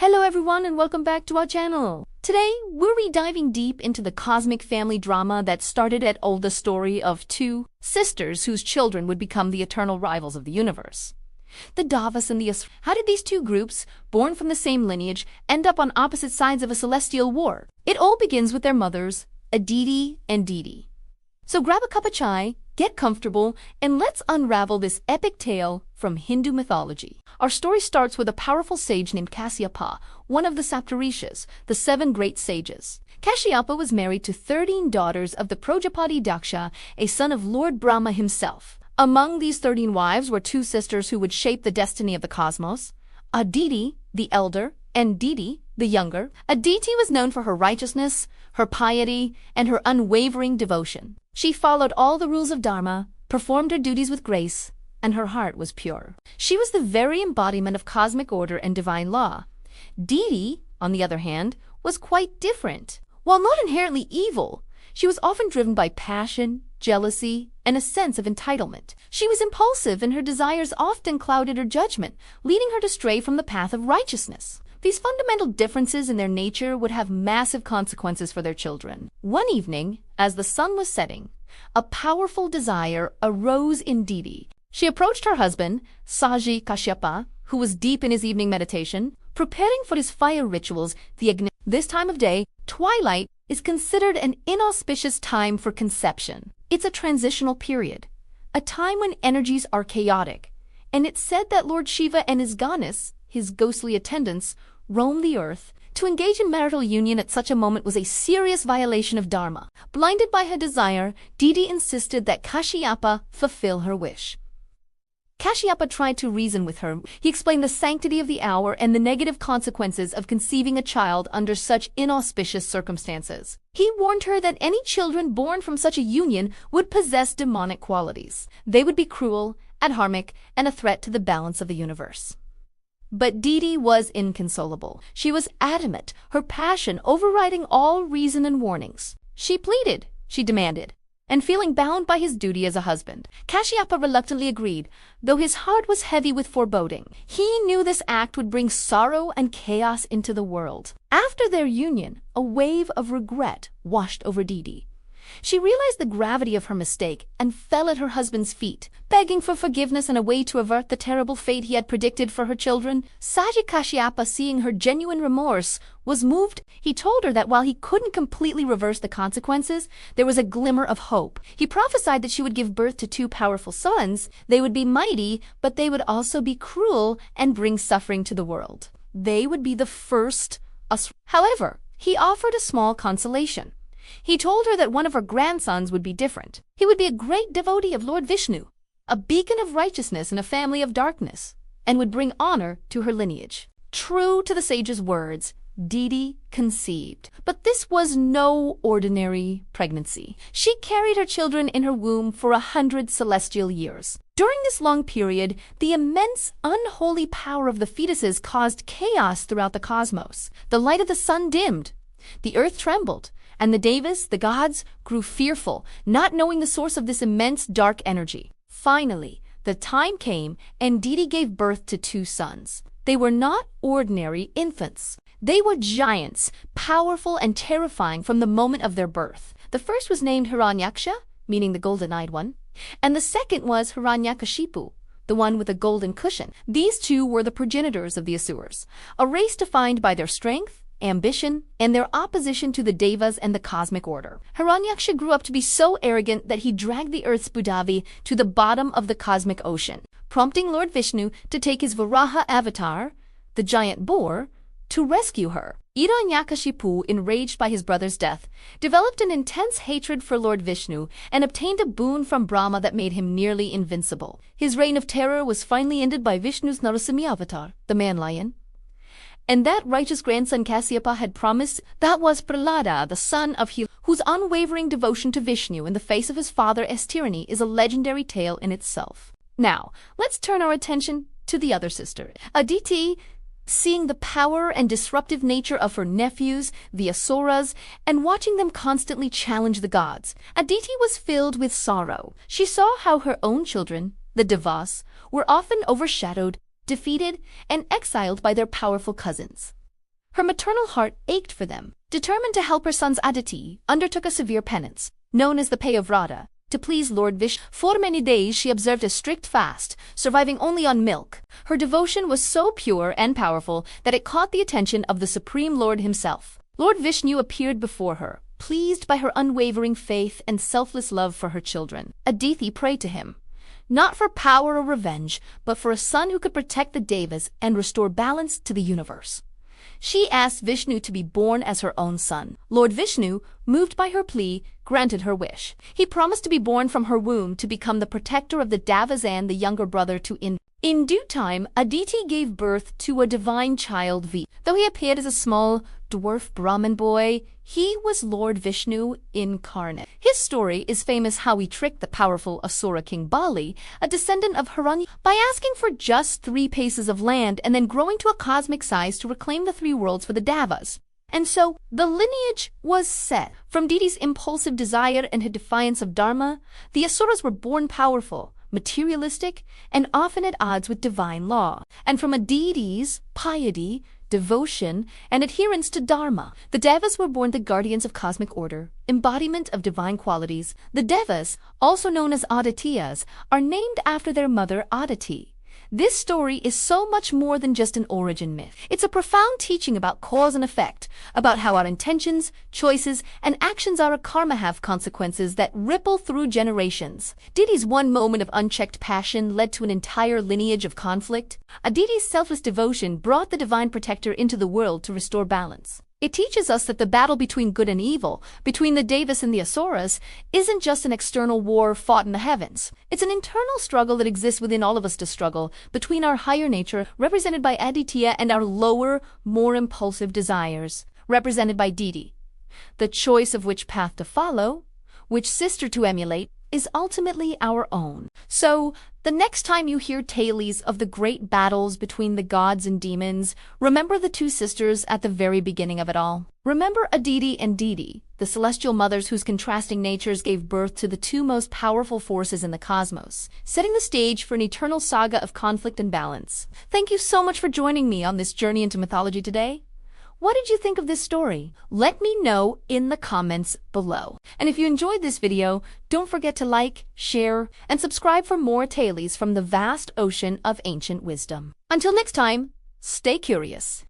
Hello everyone and welcome back to our channel. Today, we'll be diving deep into the cosmic family drama that started at the story of two sisters whose children would become the eternal rivals of the universe. The Devas and the Asuras. How did these two groups, born from the same lineage, end up on opposite sides of a celestial war? It all begins with their mothers, Aditi and Diti. So grab a cup of chai, get comfortable, and let's unravel this epic tale from Hindu mythology. Our story starts with a powerful sage named Kashyapa, one of the Saptarishis, the 7 great sages. Kashyapa was married to 13 daughters of the Prajapati Daksha, a son of Lord Brahma himself. Among these 13 wives were 2 sisters who would shape the destiny of the cosmos, Aditi, the elder, and Diti, the younger. Aditi was known for her righteousness, her piety, and her unwavering devotion. She followed all the rules of Dharma, performed her duties with grace, and her heart was pure. She was the very embodiment of cosmic order and divine law. Diti, on the other hand, was quite different. While not inherently evil, she was often driven by passion, jealousy, and a sense of entitlement. She was impulsive and her desires often clouded her judgment, leading her to stray from the path of righteousness. These fundamental differences in their nature would have massive consequences for their children. One evening, as the sun was setting, a powerful desire arose in Diti. She approached her husband, Saji Kashyapa, who was deep in his evening meditation, preparing for his fire rituals. This time of day, twilight, is considered an inauspicious time for conception. It's a transitional period, a time when energies are chaotic, and it's said that Lord Shiva and his goddess, his ghostly attendants, roam the earth. To engage in marital union at such a moment was a serious violation of Dharma. Blinded by her desire, Diti insisted that Kashyapa fulfill her wish. Kashyapa tried to reason with her. He explained the sanctity of the hour and the negative consequences of conceiving a child under such inauspicious circumstances. He warned her that any children born from such a union would possess demonic qualities. They would be cruel, adharmic, and a threat to the balance of the universe. But Diti was inconsolable. She was adamant, her passion overriding all reason and warnings. She pleaded, she demanded, and feeling bound by his duty as a husband, Kashyapa reluctantly agreed, though his heart was heavy with foreboding. He knew this act would bring sorrow and chaos into the world. After their union, a wave of regret washed over Diti. She realized the gravity of her mistake and fell at her husband's feet, begging for forgiveness and a way to avert the terrible fate he had predicted for her children. Saji Kashyapa, seeing her genuine remorse, was moved. He told her that while he couldn't completely reverse the consequences, there was a glimmer of hope. He prophesied that she would give birth to 2 powerful sons. They would be mighty, but they would also be cruel and bring suffering to the world. They would be the first Asuras. However, he offered a small consolation. He told her that one of her grandsons would be different. He would be a great devotee of Lord Vishnu, a beacon of righteousness in a family of darkness, and would bring honor to her lineage. True to the sage's words, Diti conceived. But this was no ordinary pregnancy. She carried her children in her womb for 100 celestial years. During this long period, the immense, unholy power of the fetuses caused chaos throughout the cosmos. The light of the sun dimmed. The earth trembled. And the Devas, the gods, grew fearful, not knowing the source of this immense dark energy. Finally, the time came, and Diti gave birth to 2 sons. They were not ordinary infants. They were giants, powerful and terrifying from the moment of their birth. The first was named Hiranyaksha, meaning the golden-eyed one, and the second was Hiranyakashipu, the one with a golden cushion. These 2 were the progenitors of the Asuras, a race defined by their strength, ambition, and their opposition to the Devas and the cosmic order. Hiranyaksha grew up to be so arrogant that he dragged the earth's Bhudavi to the bottom of the cosmic ocean, prompting Lord Vishnu to take his Varaha avatar, the giant boar, to rescue her. Hiranyakashipu, enraged by his brother's death, developed an intense hatred for Lord Vishnu and obtained a boon from Brahma that made him nearly invincible. His reign of terror was finally ended by Vishnu's Narasimha avatar, the man-lion. And that righteous grandson Kashyapa had promised, that was Prahlada, the son of He, whose unwavering devotion to Vishnu in the face of his father's tyranny is a legendary tale in itself. Now, let's turn our attention to the other sister. Aditi, seeing the power and disruptive nature of her nephews, the Asuras, and watching them constantly challenge the gods, Aditi was filled with sorrow. She saw how her own children, the Devas, were often overshadowed, defeated, and exiled by their powerful cousins. Her maternal heart ached for them. Determined to help her sons, Aditi undertook a severe penance, known as the Payavrata, to please Lord Vishnu. For many days she observed a strict fast, surviving only on milk. Her devotion was so pure and powerful that it caught the attention of the Supreme Lord himself. Lord Vishnu appeared before her, pleased by her unwavering faith and selfless love for her children. Aditi prayed to him, not for power or revenge, but for a son who could protect the Devas and restore balance to the universe. She asked Vishnu to be born as her own son. Lord Vishnu, moved by her plea, granted her wish. He promised to be born from her womb to become the protector of the Devas and the younger brother to Indra. In due time, Aditi gave birth to a divine child V. Though he appeared as a small, dwarf Brahmin boy, he was Lord Vishnu incarnate. His story is famous how he tricked the powerful Asura king Bali, a descendant of Hiranya, by asking for just 3 paces of land and then growing to a cosmic size to reclaim the 3 worlds for the Devas. And so, the lineage was set. From Diti's impulsive desire and her defiance of Dharma, the Asuras were born powerful, materialistic, and often at odds with divine law. And from Aditi's piety, devotion, and adherence to Dharma, the Devas were born the guardians of cosmic order, embodiment of divine qualities. The Devas, also known as Adityas, are named after their mother Aditi. This story is so much more than just an origin myth. It's a profound teaching about cause and effect, about how our intentions, choices, and actions are a karma have consequences that ripple through generations. Diti's one moment of unchecked passion led to an entire lineage of conflict. Aditi's selfless devotion brought the divine protector into the world to restore balance. It teaches us that the battle between good and evil, between the Devas and the Asuras, isn't just an external war fought in the heavens. It's an internal struggle that exists within all of us to struggle, between our higher nature, represented by Aditya, and our lower, more impulsive desires, represented by Diti. The choice of which path to follow, which sister to emulate, is ultimately our own. So, the next time you hear tales of the great battles between the gods and demons, remember the 2 sisters at the very beginning of it all. Remember Aditi and Diti, the celestial mothers whose contrasting natures gave birth to the 2 most powerful forces in the cosmos, setting the stage for an eternal saga of conflict and balance. Thank you so much for joining me on this journey into mythology today. What did you think of this story? Let me know in the comments below. And if you enjoyed this video, don't forget to like, share, and subscribe for more tales from the vast ocean of ancient wisdom. Until next time, stay curious.